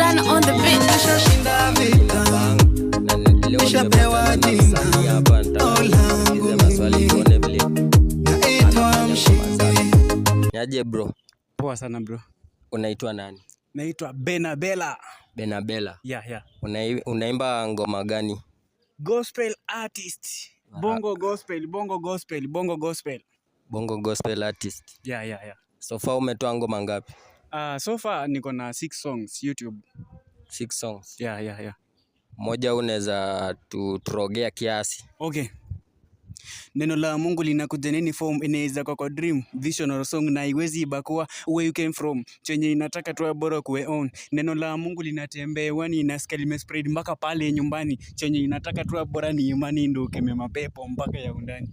Montana on the beat. Nishashinda vita, nishapewa jina, naitwa mshindi. Niaje bro? Poa sana bro. Unaitwa nani? Naitwa Benabella. Benabella. Yeah. Unaimba ngoma gani? Gospel artist. Bongo gospel. Bongo gospel artist. Yeah. So far umetoa ngoma ngapi? So far niko na 6 songs YouTube. 6 songs. Yeah. Moja unaweza tutrogea kiasi. Okay. Neno la Mungu linakuja nini form, inaweza kwa dream, vision or song, na iwezi ibakua where you came from, chenye inataka tu bora kuwe on. Neno la Mungu linatembea wani inasikia limespread mpaka pale nyumbani, chenye inataka tu bora ni imani ndio keme mapepo mpaka ya undani.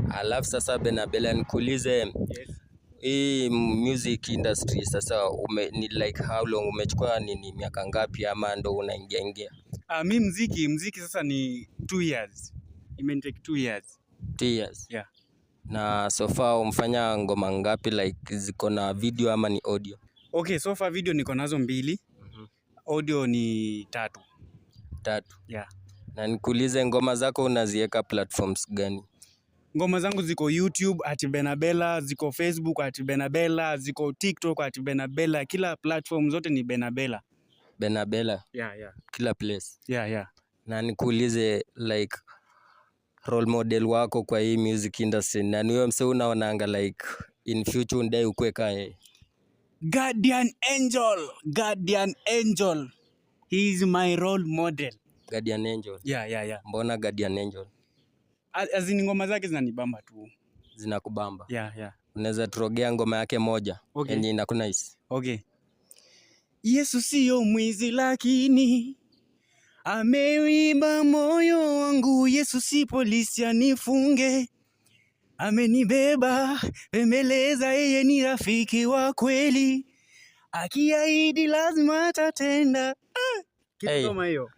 Alafu sasa Benabella nikuulize, Yes. Hii music industry sasa ni like how long umechukua, nini miaka ngapi ama ndo unaingia? Mi mziki sasa ni 2 years. Imenitake 2 years. 2 years. Yeah. Na so far umfanya ngoma ngapi, like ziko na video ama ni audio? Okay, so far video niko nazo 2. Audio ni 3. Yeah. Na nikuulize, ngoma zako unaziweka platforms gani? Ngoma zangu ziko YouTube @Benabella, ziko Facebook @Benabella, ziko TikTok @Benabella, kila platform zote ni Benabella. Benabella? Yeah. Kila place? Yeah. Na nikuulize, like role model wako kwa hii music industry, na niwe mse unaonanga like in future undai ukue kae? Guardian Angel. He is my role model. Guardian Angel? Yeah. Mbona Guardian Angel? Azini ngoma zake zinanibamba tu. Zinakubamba? Yeah. Unaweza turogea ngoma yake moja? Okay. Yenye inakunais? Okay. Yesu sio mwizi lakini ameiba moyo wangu. Yesu si polisi anifunge, amenibeba pembeleza, yeye ni rafiki wa kweli, akiahidi lazima atatenda. Kitu kama hiyo.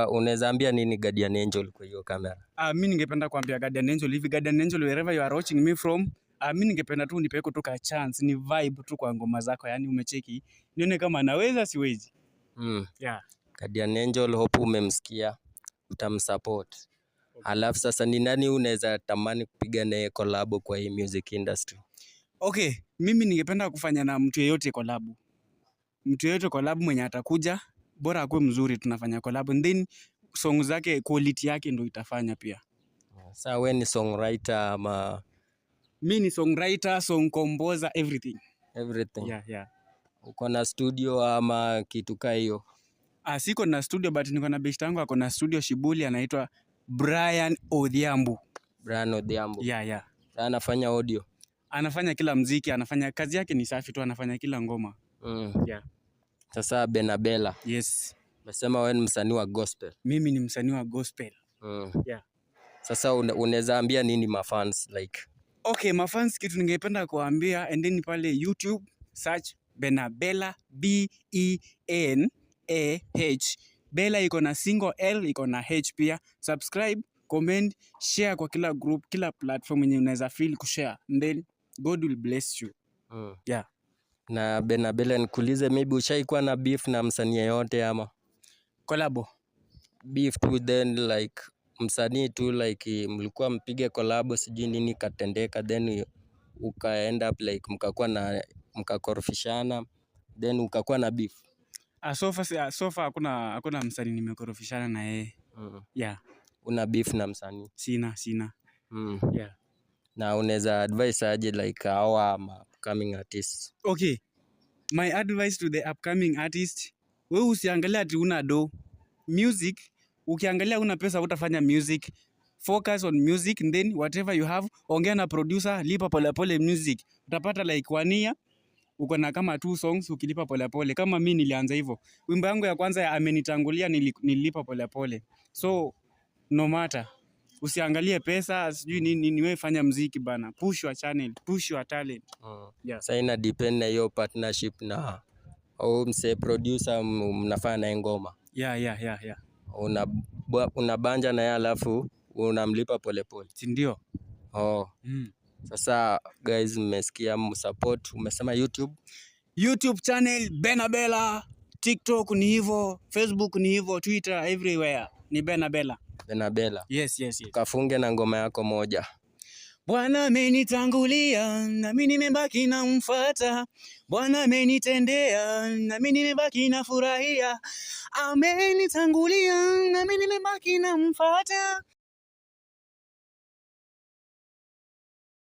Unaweza ambia nini Guardian Angel kwa hiyo kamera? Mimi ningependa kuambia Guardian Angel hivi, Guardian Angel, wherever you are watching me from, mimi ningependa tu nipe kutoka chance, ni vibe tu kwa ngoma zako, yani umecheki nione kama naweza siwezi. Yeah. Guardian Angel, hope umemsikia, utamsupport. Alafu sasa ni nani unaweza tamani kupiga naye collab kwa hii music industry? Okay, mimi ningependa kufanya na mtu yeyote collab. Mtu yeyote collab mwenye atakuja, bora akuwe mzuri, tunafanya collab, and then song zake quality yake ndio itafanya pia. Sasa wewe ni songwriter ama? Mimi ni songwriter, song composer, everything. Yeah. Uko na studio ama kitu kaa hiyo? Siko na studio, but niko na best yangu ako na studio Shibuli, anaitwa Brian Odhiambo. Yeah. Anafanya audio? Anafanya kila mziki, anafanya kazi yake ni safi tu, anafanya kila ngoma. Yeah. Sasa Benabella. Yes. Umesema wewe ni msanii wa gospel? Mimi ni msanii wa gospel. Yeah. Sasa unaweza ambia nini mafans like? Okay, mafans kitu ningependa kuambia, endeni pale YouTube, search Benabella, BENAH. Bella iko na single L, iko na H pia. Subscribe, comment, share kwa kila group, kila platform yenye unaweza feel kushare. And then God will bless you. Yeah. Na Benabella, nikuulize, maybe ushaikuwa na beef na msanii yote ama? Collabo. Beef tu, then like msanii tu like mlikuwa mpige collab, sijui nini katendeka, then ukaenda up like mkakorofishana, then ukakuwa na beef? So far hakuna msanii nimekorofishana na yeye. Yeah. Una beef na msanii? Sina. Yeah. Na unaweza advise aje like our upcoming artists? Okay. My advice to the upcoming artist, wewe usiangalia ati una do. Music, ukiangalia una pesa utafanya music. Focus on music, and then whatever you have, ongea na producer, lipa pole music. Utapata like 1 year uko na kama 2 songs ukilipa pole. Kama mimi nilianza hivyo. Wimbo yangu ya kwanza amenitangulia nilipa pole. So no matter, usiangalie pesa sijui nini, wewe fanya muziki bana. Push your channel, push your talent. Yeah. Sasa ina depend na hiyo partnership na au mse producer mnafanya na ngoma. Yeah. Unabanja na yeye alafu unamlipa pole. Si ndio? Sasa guys, mmesikia, msupport. Umesema YouTube channel Benabella. TikTok ni hivyo, Facebook ni hivyo, Twitter, everywhere ni Benabella. Benabella. Yes, yes, yes. Kafunge na ngoma yako moja. Bwana amenitangulia nami nimebaki namfuata, Bwana amenitendea nami nimebaki nafurahia, amenitangulia nami nimebaki namfuata,